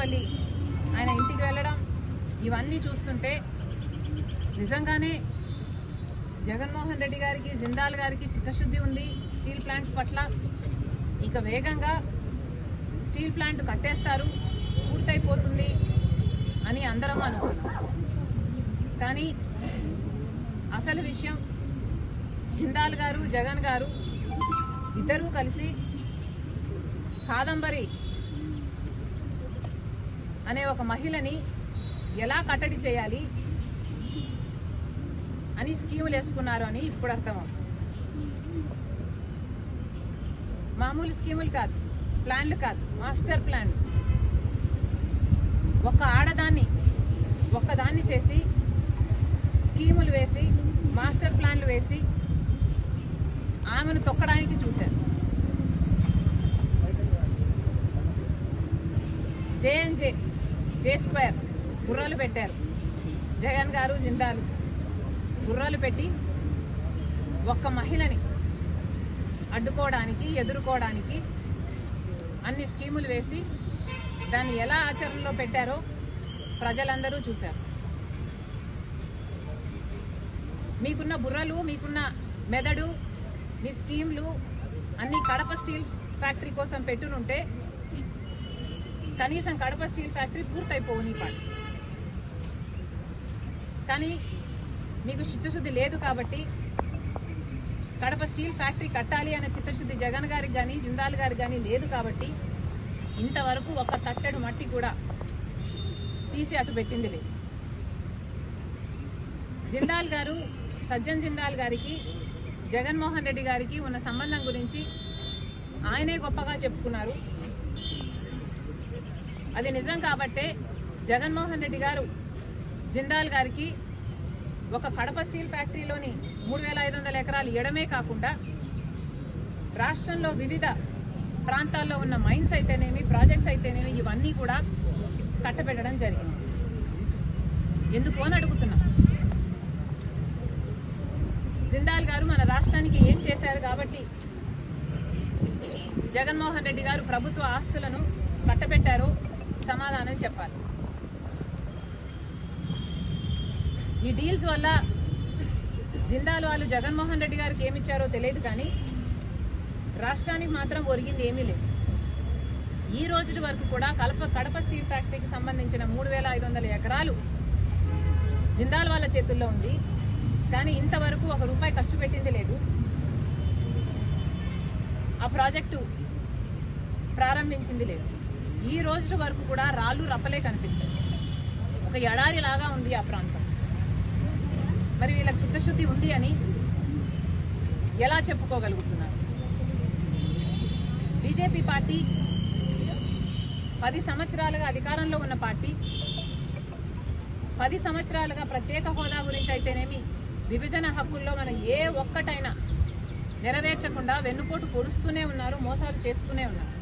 తాడేపల్లి ఆయన ఇంటికి వెళ్ళడం ఇవన్నీ చూస్తుంటే నిజంగానే జగన్మోహన్ రెడ్డి గారికి జిందాల్ గారికి చిత్తశుద్ధి ఉంది స్టీల్ ప్లాంట్ పట్ల. ఇక వేగంగా స్టీల్ ప్లాంట్ కట్టేస్తారు, పూర్తయిపోతుంది అని అందరం అనుకున్నాం. కానీ అసలు విషయం జిందాల్ గారు జగన్ గారు ఇద్దరూ కలిసి కాదంబరి అనే ఒక మహిళని ఎలా కట్టడి చేయాలి అని స్కీములు వేసుకున్నారు అని ఇప్పుడు అర్థమవుతుంది. మామూలు స్కీములు కాదు, ప్లాన్లు కాదు, మాస్టర్ ప్లాన్. ఒక ఆడదాన్ని ఒక్కదాన్ని చేసి స్కీములు వేసి మాస్టర్ ప్లాన్లు వేసి ఆమెను తొక్కడానికి చూశారు. J&J గుర్రాలు పెట్టారు. జగన్ గారు జిందాల్ గుర్రాలు పెట్టి ఒక్క మహిళని అడ్డుకోవడానికి ఎదుర్కోవడానికి అన్ని స్కీములు వేసి దాన్ని ఎలా ఆచరణలో పెట్టారో ప్రజలందరూ చూశారు. మీకున్న బుర్రలు, మీకున్న మెదడు, మీ స్కీమ్లు అన్ని కడప స్టీల్ ఫ్యాక్టరీ కోసం పెట్టునుంటే కనీసం కడప స్టీల్ ఫ్యాక్టరీ పూర్తయిపోవు నీ పాటు. కానీ మీకు చిత్తశుద్ధి లేదు కాబట్టి కడప స్టీల్ ఫ్యాక్టరీ కట్టాలి అనే చిత్తశుద్ధి జగన్ గారికి కానీ జిందాల్ గారికి కానీ లేదు కాబట్టి ఇంతవరకు ఒక తట్టెడు మట్టి కూడా తీసి అటు పెట్టింది లేదు. జిందాల్ గారు సజ్జన్ జిందాల్ గారికి జగన్మోహన్ రెడ్డి గారికి ఉన్న సంబంధం గురించి ఆయనే గొప్పగా చెప్పుకున్నారు. అది నిజం కాబట్టే జగన్మోహన్ రెడ్డి గారు జిందాల్ గారికి ఒక కడప స్టీల్ ఫ్యాక్టరీలోని 3500 ఎకరాలు ఇవ్వడమే కాకుండా రాష్ట్రంలో వివిధ ప్రాంతాల్లో ఉన్న మైన్స్ అయితేనేమి, ప్రాజెక్ట్స్ అయితేనేమి ఇవన్నీ కూడా కట్టబెట్టడం జరిగింది. ఎందుకు అని అడుగుతున్నాం. జిందాల్ గారు మన రాష్ట్రానికి ఏం చేశారు కాబట్టి జగన్మోహన్ రెడ్డి గారు ప్రభుత్వ ఆస్తులను కట్టబెట్టారో సమాధానం చెప్పాలి. ఈ డీల్స్ వల్ల జిందాల్ వాళ్ళు జగన్మోహన్ రెడ్డి గారికి ఏమిచ్చారో తెలియదు, కానీ రాష్ట్రానికి మాత్రం ఒరిగింది ఏమీ లేదు. ఈ రోజు వరకు కూడా కడప స్టీల్ ఫ్యాక్టరీకి సంబంధించిన 3500 ఎకరాలు జిందాల్ వాళ్ళ చేతుల్లో ఉంది. కానీ ఇంతవరకు ₹1 ఖర్చు పెట్టింది లేదు. ఆ ప్రాజెక్టు ప్రారంభించింది లేదు. ఈ రోజు వరకు కూడా రాళ్ళు రప్పలే కనిపిస్తాయి. ఒక ఎడారి లాగా ఉంది ఆ ప్రాంతం. మరి వీళ్ళకి చిత్తశుద్ధి ఉంది అని ఎలా చెప్పుకోగలుగుతున్నారు? బీజేపీ పార్టీ 10 సంవత్సరాలుగా అధికారంలో ఉన్న పార్టీ, 10 సంవత్సరాలుగా ప్రత్యేక హోదా గురించి అయితేనేమి, విభజన హక్కుల్లో మనం ఏ ఒక్కటైనా నెరవేర్చకుండా వెన్నుపోటు పొడుస్తూనే ఉన్నారు, మోసాలు చేస్తూనే ఉన్నారు.